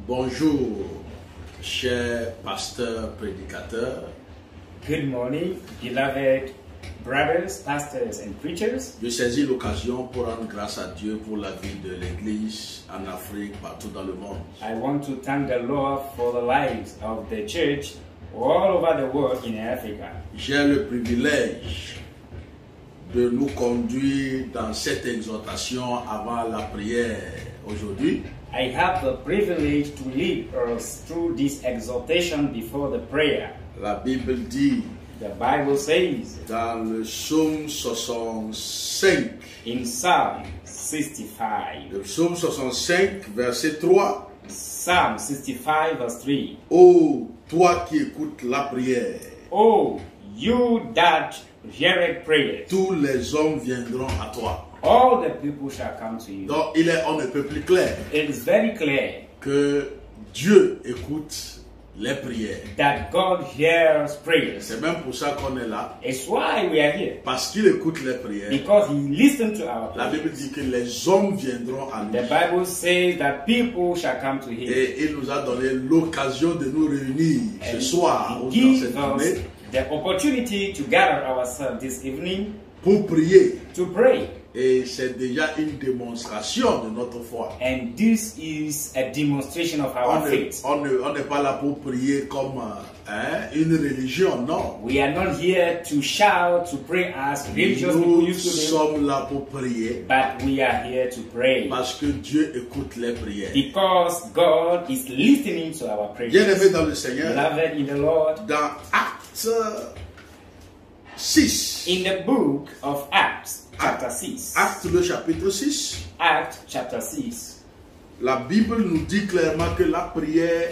Bonjour, chers pasteurs prédicateurs. Good morning, beloved brothers, pastors and preachers. Je saisis l'occasion pour rendre grâce à Dieu pour la vie de l'Église en Afrique, partout dans le monde. I want to thank the Lord for the lives of the church all over the world in Africa. J'ai le privilège de nous conduire dans cette exhortation avant la prière aujourd'hui. I have the privilege to lead us through this exhortation before the prayer. La Bible dit The Bible says dans le psaume 65, in Psalm 65, le psaume 65, verset 3, Psalm 65 verse 3, ô toi qui écoutes la prière, Oh, you that heareth prayer, tous les hommes viendront à toi. all the people shall come to you. Donc il est on ne peut plus clair It is very clear que Dieu écoute les prières. that God hears prayers. C'est même pour ça qu'on est là, It's why we are here. parce qu'il écoute les prières. Because he listened to our La prayers. Bible dit que les hommes viendront à The lui. Bible says that people shall come to him. Et il nous a donné l'occasion de nous réunir ce And soir he dans gives cette us journée the opportunity to gather ourselves this evening pour prier. to pray. Et c'est déjà une démonstration de notre foi. And this is a demonstration of our faith. On n'est pas là pour prier comme une religion, non. We are not here to shout, to pray as religious people Nous used to do, sommes là pour prier but we are here to pray. parce que Dieu écoute les prières. Because God is listening to our prayers. Bien-aimés dans le Seigneur, Beloved in the Lord, dans Actes 6, in the book of Acts, chapter 6, Actes le chapitre 6, Acts chapter 6, la Bible nous dit clairement que la prière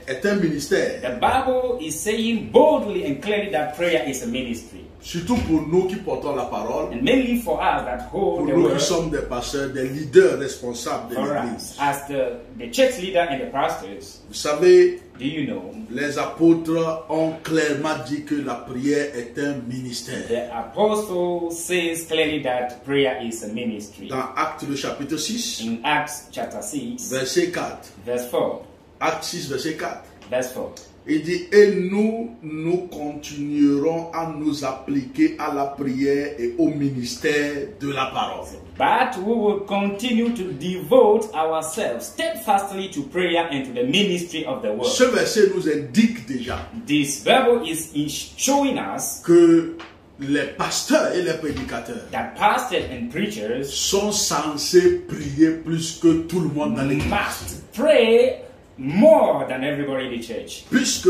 est un ministère. the Bible is saying boldly and clearly that prayer is a ministry. Surtout pour nous qui portons la parole, And mainly for us that pour hold the nous qui word, sommes des pasteurs, des leaders responsables de for l'Église. us as the church leader and the pastors. Vous savez, Do you know les apôtres ont clairement dit que la prière est un ministère. the apostle says clearly that prayer is a ministry. Dans Actes le chapitre 6, In Acts chapter 6, verset 4. verse 4, Actes 6, verset 4. verse 4. Il dit, et nous continuerons à nous appliquer à la prière et au ministère de la parole. But we will continue to devote ourselves steadfastly to prayer and to the ministry of the word. Ce verset nous indique déjà This Bible is showing us que les pasteurs et les prédicateurs that pastors and preachers sont censés prier plus que tout le monde dans l'église. must pray more than everybody in the church, Puisque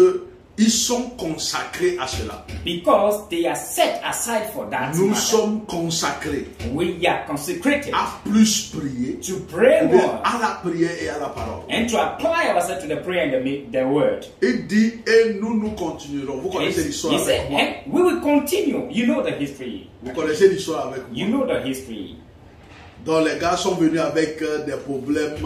ils sont consacrés à cela. because they are set aside for that Nous matter. sommes consacrés We are consecrated à plus prier, to pray ou bien more à la prière et à la parole. and to apply ourselves to the prayer and the word. Il dit, et nous continuerons. Vous connaissez l'histoire He said, avec moi. and we will continue. You know the history. Vous connaissez l'histoire avec You moi. know the history. Donc les gars sont venus avec des problèmes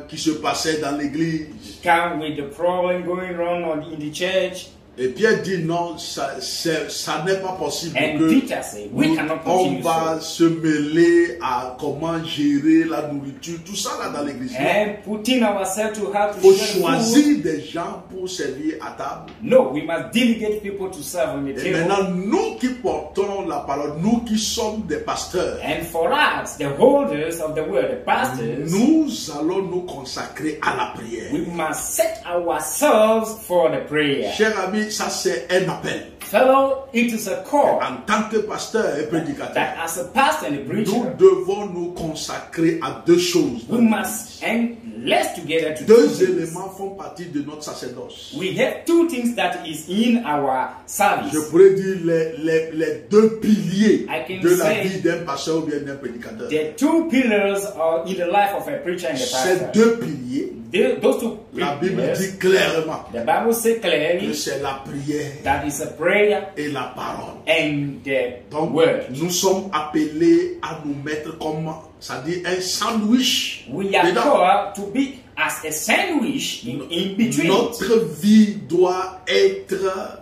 qui se passaient dans l'église. Come with the problem going on in the church. Et Pierre dit non, ça n'est pas possible And que Peter said, we cannot on continue va se mêler à comment gérer la nourriture, tout ça là dans l'église. and putting ourselves to how Il faut to share food. choisir des gens pour servir à table. No, we must delegate people to serve on the Et table. maintenant, nous qui portons la parole, nous qui sommes des pasteurs, And for us, the holders of the word, the pastors, nous allons nous consacrer à la prière. we must set ourselves for the prayer. Chers amis, ça c'est un appel. Fellow, it is a call En tant que pasteur et prédicateur, that as a pastor and a nous preacher, devons nous consacrer à deux choses. we must and let's together to Deux do things. éléments font partie de notre sacerdoce. We have two things that is in our Je service. pourrais dire les deux piliers I can de la say vie d'un pasteur ou bien d'un prédicateur. The two pillars are in the life of a preacher and a Ces pastor. deux piliers, Those two la Bible pillars, dit clairement the Bible says que clearly c'est la prière that is a prayer et la parole. and the Donc, word. nous sommes appelés à nous mettre comme, ça dit, un sandwich. We are dedans. called to be as a sandwich in between. Notre vie doit être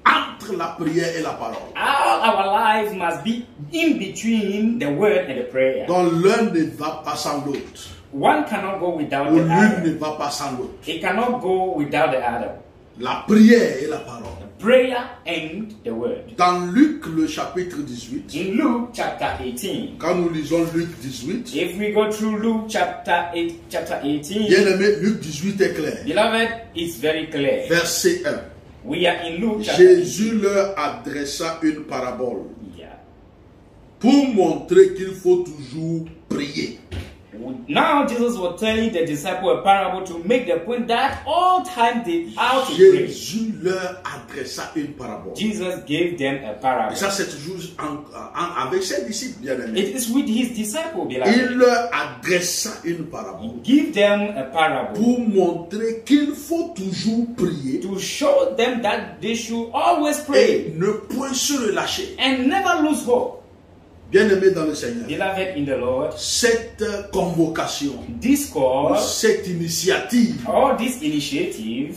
entre la prière et la parole. All our lives must be in between the word and the prayer. Donc l'un ne va pas sans l'autre. One cannot go without Ou the l'une other. ne va pas sans l'autre. It cannot go without the other. La prière et la parole. Prayer and the word. Dans Luc le chapitre 18, In Luke chapter 18, quand nous lisons Luc 18, if we go through Luke chapter 18, bien aimé, Luc 18 est clair. beloved, it's very clear. Verset 1. We are in Luke chapter Jésus leur adressa une parabole 18. Yeah. pour montrer qu'il faut toujours prier. Now Jesus was telling the disciple a parable to make the point that all time they are to pray. Jésus leur adressa une parabole. Jesus gave them a Et parable. ça, c'est toujours avec ses disciples, bien aimés. It is with his disciple, Il beloved. leur adressa une parabole Give them a parable pour montrer qu'il faut toujours prier to show them that they should always pray et ne point se relâcher. and never lose hope. Bien aimé dans le Seigneur, Beloved in the Lord, cette convocation, this call cette initiative, or this initiative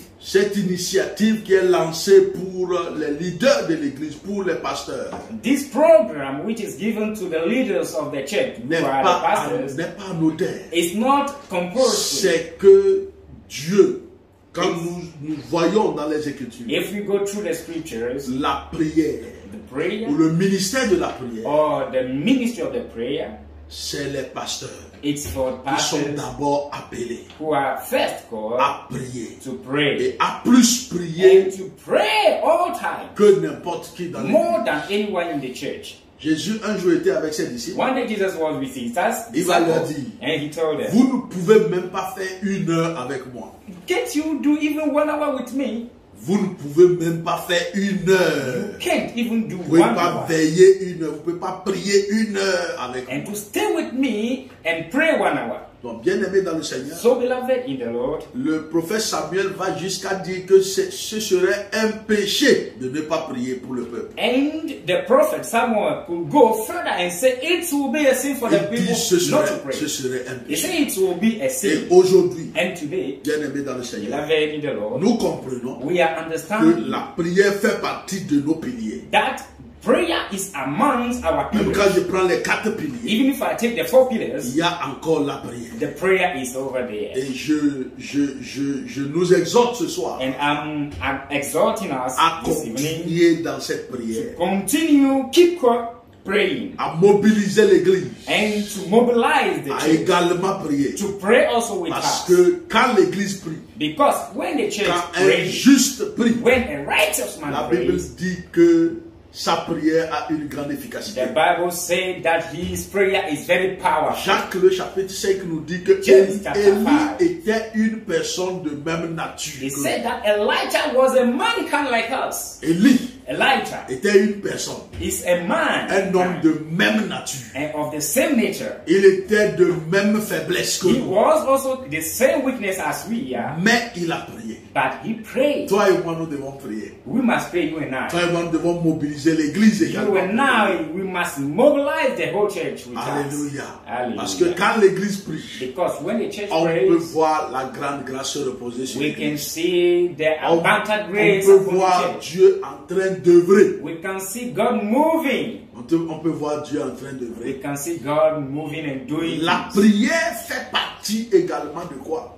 qui est lancée pour les leaders de l'Église, pour les pasteurs, this program which is given to the leaders of the church, who n'est are the pas pastors, anodin. is not compulsory. C'est que Dieu, quand nous voyons dans les Écritures, If we go through the scriptures, la prière, the prayer ou le ministère de la prière, or the ministry of the prayer, c'est les pasteurs it's for qui sont pastors d'abord appelés who are first called à prier to pray et à plus prier and to pray all time que n'importe qui dans more l'Église. than anyone in the church. Jésus un jour était avec ses disciples. One day Jesus was with his Il va leur disciples dire, and he told them, vous ne pouvez même pas faire 1 heure avec moi. can't you do even 1 hour with me? Vous ne pouvez même pas faire 1 heure. Can't even do Vous ne pouvez 1 pas hour. veiller 1 heure. Vous ne pouvez pas prier 1 heure avec And moi. to stay with me and pray 1 hour. Donc, bien aimé dans le Seigneur, So beloved in the Lord, le prophète Samuel va jusqu'à dire que ce serait un péché de ne pas prier pour le peuple. and the prophet Samuel could go further and say it will be a sin for the Il people dit not to pray. ce serait un He péché. said it will be a Et sin. aujourd'hui, And today, bien aimé dans le Seigneur, beloved in the Lord, nous comprenons we are que understanding la prière fait partie de nos piliers. that prayer is amongst our Même pillars. quand je prends les 4 piliers, Even if I take the 4 il pillars, y a encore la prière. the prayer is over there. Et je nous exhorte ce soir And I'm exhorting us à this evening, continuer dans cette prière, continue, keep praying, à mobiliser l'Église, and to mobilize the à church également prier. to pray also with Parce us. que quand l'Église prie, Because when the church quand un prays, juste prie, when a righteous man la Bible prays, dit que sa prière a une grande efficacité. the Bible says that his prayer is very powerful. Jacques le chapitre 5 nous dit que James chapter Élie 5. était une personne de même nature. He que said that Elijah was a man kind like us. Élie Elijah était une personne, is a man un homme de même nature. and of the same nature. Il était de même faiblesse que He nous. was also the same weakness as we are, Mais il a prié. but he prayed. Toi et moi, nous devons prier. We must pray, you and I. Toi et moi, nous devons mobiliser l'Église You également. and I, we must mobilize the whole church with us. Alléluia. Hallelujah. Parce que quand l'Église prie, Because when the church on peut prays, voir la grande grâce se reposer sur we can l'Église. see the On abundant grace peut upon voir the church. Dieu en train d'œuvrer. We can see God moving. On peut voir Dieu en train We d'œuvrer. can see God moving and doing La things. prière fait partie également de quoi?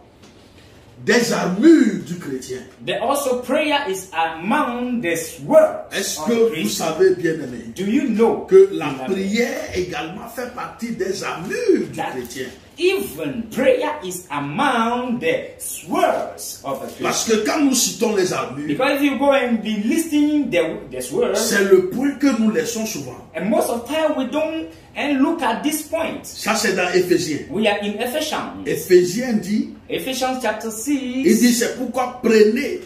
Des armures du chrétien. Also prayer is among the words Est-ce of que vous Christ. savez, bien aimé, Do you know que la beloved, prière également fait partie des armures du that chrétien? even prayer is among the swords of a Parce Christian? que quand nous citons les armures, Because if you go and be listing the swords, c'est le point que nous laissons souvent. and most of the time we don't and look at this point. Ça, c'est dans Éphésiens. We are in Ephesians. Éphésiens dit, Ephesians chapter 6. il dit, c'est pourquoi prenez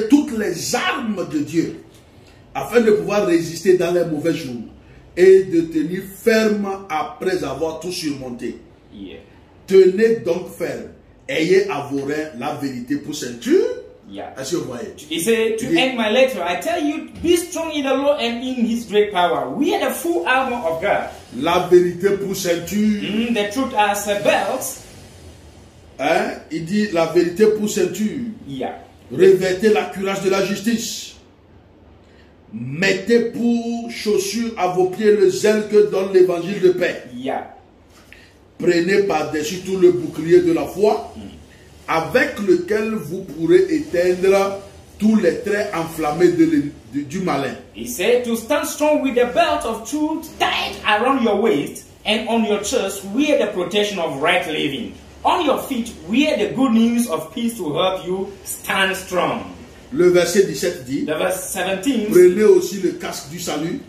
toutes les armes de Dieu, afin de pouvoir résister dans les mauvais jours, et de tenir ferme après avoir tout surmonté. Yeah. Tenez donc ferme, ayez à vos reins la vérité pour ceinture. Yeah. Est-ce que vous voyez? He said, to end my letter, I tell you, be strong in the Lord and in his great power. We are the full armor of God. La vérité pour ceinture. The truth as a belt. Hein? Il dit la vérité pour ceinture. Yeah. Revêtez la cuirasse de la justice. Mettez pour chaussures à vos pieds le zèle que donne l'évangile de paix. Yeah. Prenez par-dessus tout le bouclier de la foi, avec lequel vous pourrez éteindre tous les traits enflammés du malin. He said to stand strong with the belt of truth tied around your waist, and on your chest wear the protection of right living. On your feet wear the good news of peace to help you stand strong. Le verset 17 dit, The verse 17. prenez aussi le casque du salut.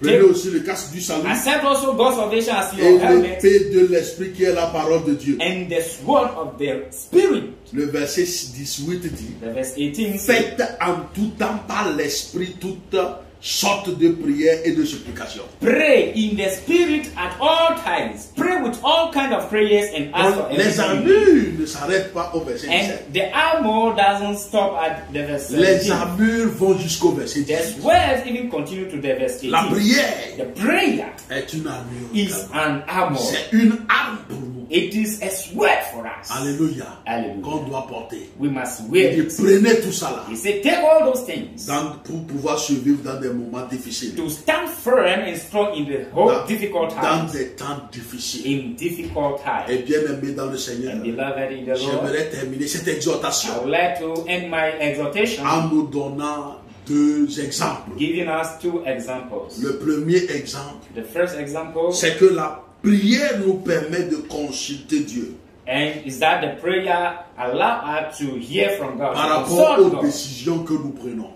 Prenez aussi le casque du salut Accept also God's salvation as et your helmet, l'épée de l'esprit qui est la parole de Dieu. and the sword of the Spirit. Le verset 18 dit, The verse 18 says, faites en tout temps par l'esprit toutes sortes de prières et de supplications. pray in the Spirit at all times. Pray with all kinds of prayers and ask for Donc, les everything. armures ne s'arrêtent pas au verset 17. And the armor doesn't stop at the verse Les 17. armures vont jusqu'au verset The 18. words even continue to the verse 18. La prière The prayer est une armure. is an armor. C'est une arme pour nous. It is a sword for us. Alléluia. Hallelujah. Qu'on doit porter. We must wear Et it. prenez tout ça là He said, take all those things pour pouvoir survivre dans des moments difficiles. to stand firm and strong in the whole difficult Dans times. des temps difficiles. In difficult Et times. bien aimé dans le Seigneur, And beloved in the Lord, j'aimerais terminer cette I exhortation would like to end my exhortation en nous donnant deux exemples. giving us two examples. Le premier exemple, The first example c'est que la prière nous permet de consulter Dieu is that the prayer allow us to hear from God, par to rapport consult aux God, décisions que nous prenons.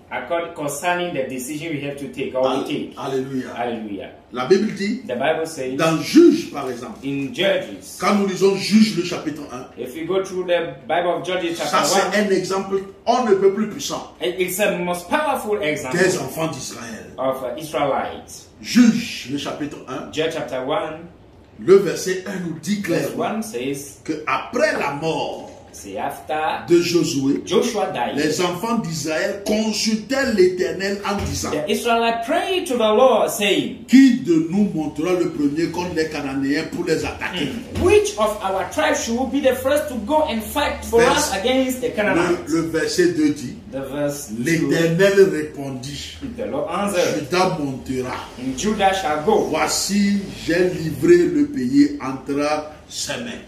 concerning the decision we have to take or we take. Alléluia. Hallelujah. La Bible dit, The Bible says dans Juge par exemple, in Judges, quand nous lisons Juge le chapitre 1, if you go through the Bible of Judges ça chapter 1, c'est un exemple on ne peut plus puissant it's a most powerful example des enfants d'Israël. of Israelites. Juge le chapitre 1, Judges chapter 1, le verset 1 nous dit verse clairement 1 says, que après la mort say after de Josué, Joshua died, les enfants d'Israël consultaient l'Éternel en disant, the Israelites prayed to the Lord, saying, qui de nous montera le premier contre les Cananéens pour les attaquer? which of our tribes should be the first to go and fight for us against the Canaanites? Le verset 2 dit, The verse 2, l'Éternel répondit, the Lord answered, Judas montera. and Judah shall go. Voici, j'ai livré le pays entre ses mains.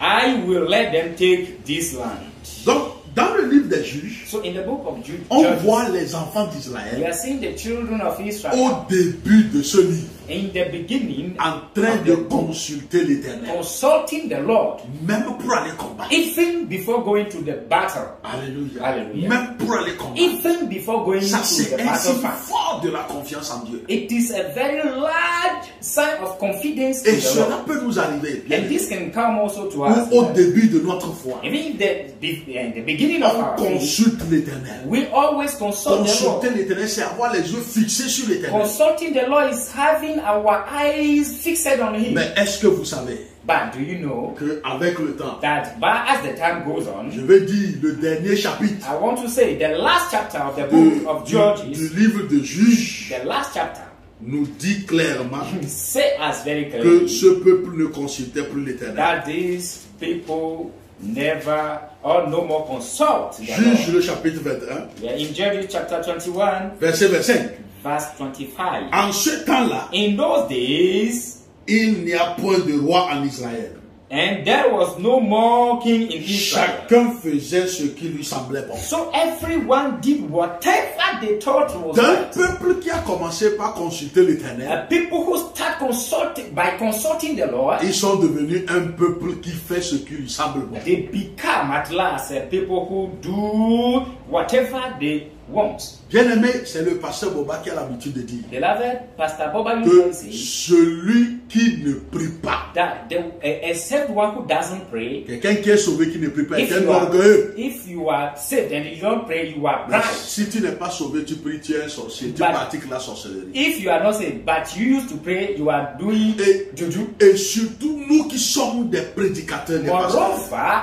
I will let them take this land. Donc, dans le livre des Juges, So in the book of on Judges, voit les enfants we d'Israël are seeing the children of Israel au début de ce livre in the beginning en train de consulter l'Éternel, consulting the Lord, même pour aller combattre. even before going to the battle. Alléluia. Hallelujah. Même pour aller combattre. Even before going Ça, to c'est the un signe battlefield. fort de la confiance en Dieu. It is a very large sign of confidence Et in the cela Lord. peut nous arriver, bien And this can come also to ou us. au début de notre foi. Even the beginning of On our faith, consulte l'Éternel. we always consult the Lord. Consulter l'Éternel, c'est avoir les yeux fixés sur l'Éternel. Consulting the Lord is having our eyes fixed on Him. Mais est-ce que vous savez But do you know qu'avec le temps, that as the time goes on, je vais dire le dernier chapitre I want to say the last chapter of the book of du Judges, livre de Juges the last chapter, nous dit clairement say us very que clearly ce peuple ne consultait plus l'Éternel. that these people never or no more consult the Juge Lord. le chapitre 21, We are in Judges chapter 21, verset 25. verse 25. En ce temps-là, In those days, il n'y a point de roi en Israël. and there was no more king in Israel. Chacun faisait ce qui lui semblait bon. So everyone did whatever they thought was D'un right. peuple qui a commencé par consulter l'Éternel, People who start consulting the Lord, ils sont devenus un peuple qui fait ce qui lui semble bon. they become at last people who do whatever they want. Bien aimé, c'est le pasteur Boba qui a l'habitude de dire Beloved, Pastor Boba que usually says celui qui ne prie pas, that except one who doesn't pray, quelqu'un qui est sauvé qui ne prie pas, est if un you, are, orgueilleux. if you are saved and you don't pray, you are Mais blind. si tu n'es pas sauvé, tu pries, tu es un sorcier, tu But- pratiques la sorcellerie. If you are not saved, but you used to pray, you are doing Et, juju. et surtout nous qui sommes des prédicateurs, des pasteurs, Moreover,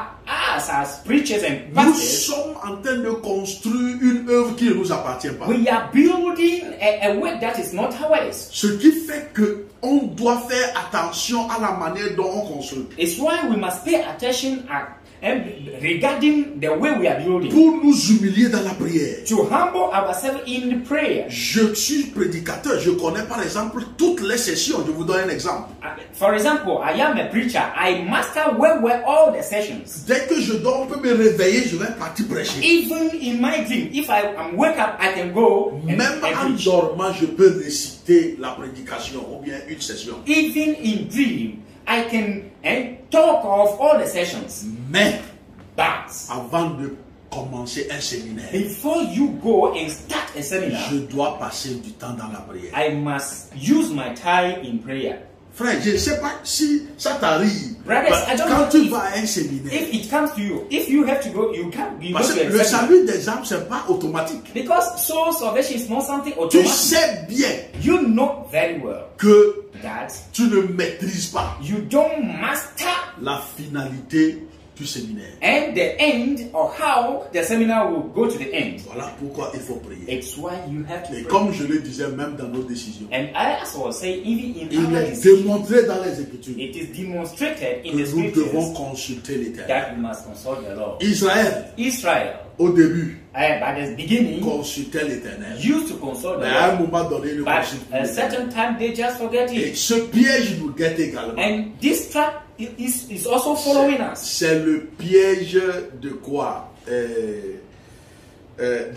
us as preachers and nous pastors, sommes en train de construire une œuvre qui ne nous appartient pas. we are building a work that is not ours. Ce qui fait que on doit faire attention à la manière dont on construit. It's why we must pay attention regarding the way we are building. Pour nous humilier dans la prière. To humble ourselves in prayer. Je suis prédicateur, je connais par exemple toutes les sessions. Je vous donne un exemple. For example, I am a preacher. I master well all the sessions. Dès que je dors, on peut me réveiller, je vais partir prêcher. Even in my dream, if I am wake up, I can go Même en dormant, je peux réciter la prédication ou bien une session. Even in dream, I can talk of all the sessions. Mais but avant de commencer un séminaire, before you go and start a seminar, je dois passer du temps dans la prière. I must use my time in prayer. Frère, je ne sais pas si ça t'arrive. Brothers, I don't quand know tu vas à un séminaire, if it comes to you, if you have to go, you can't be. Parce que le salut des âmes, c'est pas automatique. Because soul salvation is not something Tu automatic. sais bien You know very well que that tu ne maîtrises pas you don't master la finalité du séminaire. and the end or how the seminar will go to the end. Voilà pourquoi il faut prier. It's why you have to Et pray. comme je le disais, même dans nos décisions, And I also say, even in il our est decisions, démontré dans les Écritures it is demonstrated in que the nous devons scriptures consulter l'Éternel. that we must consult the Lord. Israël, Israel, au début, by the beginning, consultait l'Éternel. used to consult the Mais à un Lord, moment donné, le but consulte a plus l'Éternel. certain time they just forget Et it. ce piège nous guette également. And this trap is also following us. C'est le piège de quoi?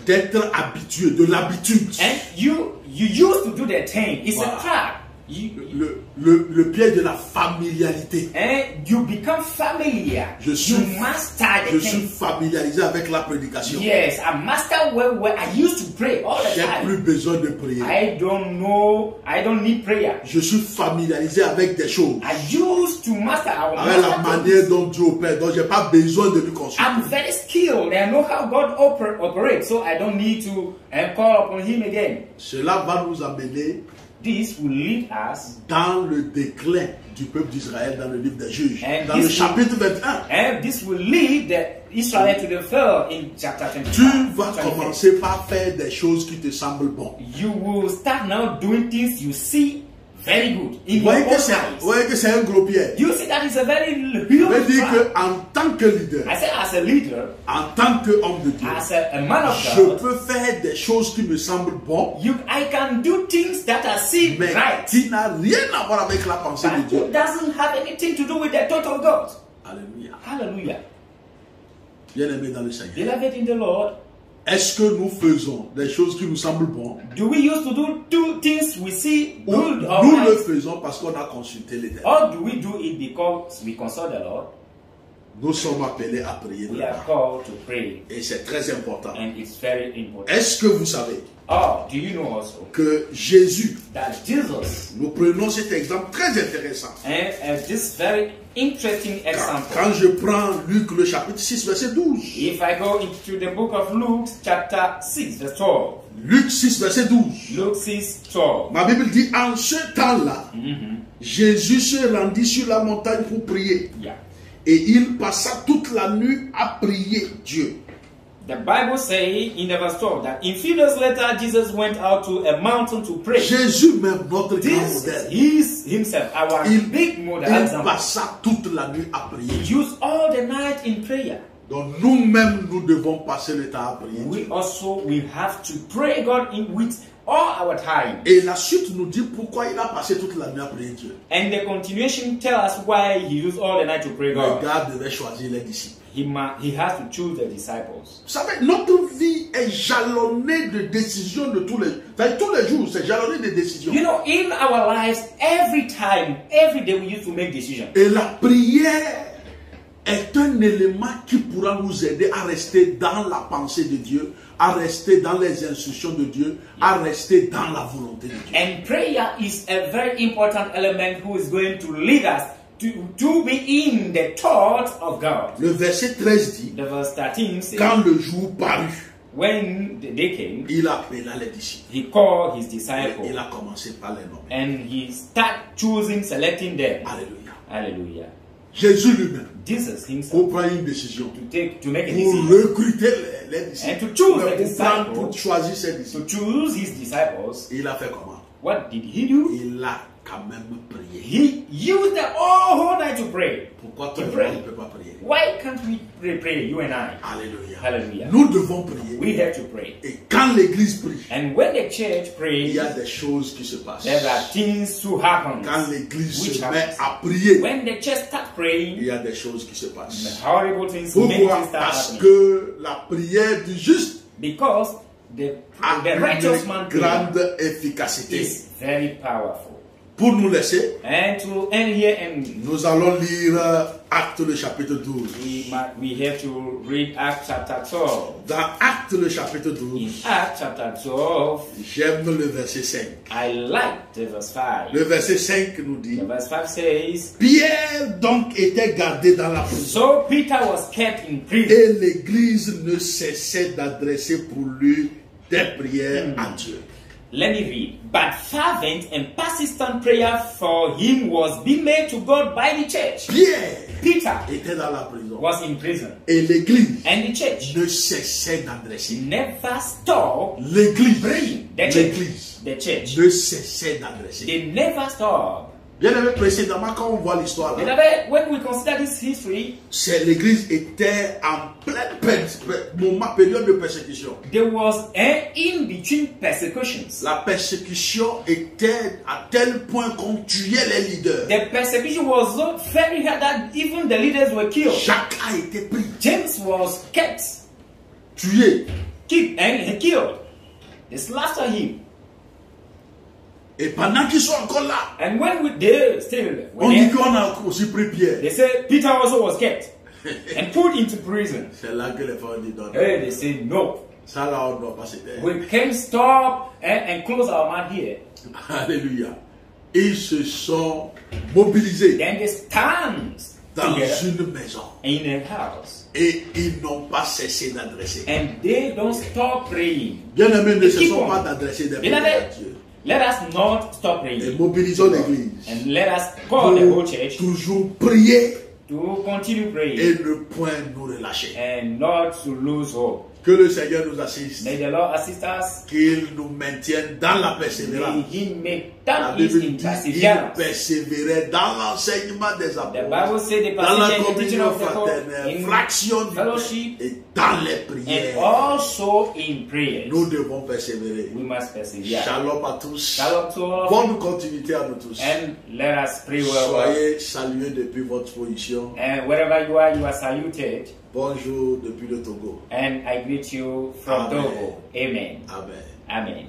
D'être habitué, de l'habitude. And you used to do the thing. It's Wow. a trap. Le piège de la familiarité. And you become familiar. Je suis, You master the je suis thing. familiarisé avec la prédication. Yes, I master where I used to pray all the J'ai plus time. besoin de prier. I don't need prayer. Je suis familiarisé avec des choses. I used to master our Avec la master manière things. dont Dieu opère. Donc, j'ai pas besoin de lui consulter. I'm very skilled. I know how God operates, so I don't need to call upon Him again. Cela va nous amener This will lead us, dans le déclin du peuple d'Israël dans le livre des Juges. And Dans le this chapitre 21. and this will lead Israel to the fall in chapter 25. Tu vas commencer par faire des choses qui te semblent bonnes. You will start now doing things you see very good in Vous your voyez own vous eyes. voyez que c'est un gros piège. You see that is a very Je huge veux dire trap. qu'en tant que leader, I say as a leader, en tant qu'homme de Dieu, as a man of je God, peux faire des choses qui me semblent bonnes, I can do things that are seen mais right, qui n'a rien à voir avec la pensée de but Dieu. it doesn't have anything to do with the thought of God. Alléluia. Hallelujah. Bien-aimé dans le Seigneur. Beloved in the Lord, Est-ce que nous faisons des choses qui nous semblent bonnes do we used to do things we see ou good or nous le right, faisons parce qu'on a consulté l'Éternel? or do we do it because we consult the Lord? Nous sommes appelés à prier de We are la called to pray, et c'est très important. and it's very important. Est-ce que vous savez Oh, do you know also que Jésus, that Jesus, nous prenons cet exemple très intéressant. and this very interesting example. Quand je prends Luc le chapitre 6 verset 12. If I go into the book of Luke, chapter 6, verse 12. Luc 6 verset 12. Luke 6, 12. Ma Bible dit, en ce temps-là, Jésus se rendit sur la montagne pour prier. Yeah. Et il passa toute la nuit à prier Dieu. The Bible says in the verse 12 that in few days later Jesus went out to a mountain to pray. Jésus, même notre grand This modèle, is himself, our il, big model il example. passa toute la nuit à prier He Dieu. used all the night in prayer. Donc nous-mêmes, nous devons passer le temps à prier We Dieu. also we have to pray God in with all our time. Et la suite nous dit pourquoi il a passé toute la nuit à prier Dieu. And the continuation tell us why he used all the night to pray Le God. gars devait choisir les disciples. He has to choose the disciples. Vous savez, notre vie est jalonnée de décisions de tous les jours, c'est jalonné de décisions. You know, in our lives, every time, every day we used to make decisions. Et la prière est un élément qui pourra nous aider à rester dans la pensée de Dieu, à rester dans les instructions de Dieu, à rester dans la volonté de Dieu. And prayer is a very important element who is going to lead us to be in the thoughts of God. Le verset 13 dit, The verse 13 says, quand le jour parut, when the day came, il appela les disciples. he called his Il disciples a commencé par les nommer. and he started choosing, selecting them. Alléluia. Hallelujah. Jésus lui-même, Jesus himself pour prendre une décision, to make a pour decision, recruter les disciples, And to choose mais the pour choisir ses to disciples, choose his disciples. il a fait comment? What did he do? Il a quand même prier. He used the whole night to pray. Pourquoi toi To et pray. moi, on ne peut pas prier? Why can't we pray, you and I? Alléluia. Hallelujah. Nous devons prier. We have to pray. Et quand l'église prie, And when the church il prays, y a des choses qui se passent. there are things to happen. Quand l'église Which se met happens. à prier, When the church starts il praying, y a des choses qui se passent. horrible things, many Pourquoi? things start Parce happening. que la prière du juste Because the a righteous man une prayer grande efficacité. is very powerful. Pour nous laisser, And to end here, and nous allons lire Actes le chapitre 12. we have to read Acts chapter 12. Dans Actes le chapitre In 12, Acts chapter 12, j'aime le verset 5. I like the verse 5. Le verset 5 nous dit, The verse 5 says, Pierre donc était gardé dans la prison so Peter was kept in prison, et l'église ne cessait d'adresser pour lui des prières à Dieu. let me read. But fervent and persistent prayer for him was being made to God by the church. Pierre Peter était dans la prison was in prison, et l'église and the church ne cessait d'adresser. never stopped L'église, praying. The church, ne cessait d'adresser. they never stopped. Bien aimé, précédemment, quand on voit l'histoire là, Beloved, when we consider this history, c'est l'église était en pleine période de persécution. there was an in-between persecutions. La persécution était à tel point qu'on tuait les leaders. The persecution was so very hard that even the leaders were killed. Jacques a été pris, James was kept, tué. and killed. They slaughtered him. Et pendant qu'ils sont encore là, And when they still, on dit qu'on a aussi pris Pierre. they said Peter also was kept and put into prison. C'est là que les femmes disent non. Hey, they said no, Ça là, on ne doit pas se taire. we can't stop and close our mouth here. Alléluia. Ils se sont mobilisés Then they stand dans together une maison in a house, et ils n'ont pas cessé d'adresser. and they don't stop praying. Bien aimés, ne Keep cessons on. pas d'adresser des prières à Beloved, Dieu. let us not stop Et praying. mobilisons l'église And let us call the whole pour church toujours prier to continue et praying ne point nous relâcher. and not to lose hope. Que le Seigneur nous assiste, May the Lord assist us. qu'il nous maintienne dans la May persévérance. He make La that is Bible in dit qu'il perseverance. persévérait dans l'enseignement des The apôtres, Bible says the dans la perseverance in the teaching communion of the fraternelle, in fraction du pain fellowship et dans les and prières. also in prayers. Nous devons persévérer. We must persevere. Shalom à tous. Shalom to all of Bonne continuité à nous tous. you, and let us pray well. Soyez salués depuis votre position. And wherever you are saluted. Bonjour depuis le Togo. And I greet you from Amen. Togo. Amen. Amen. Amen.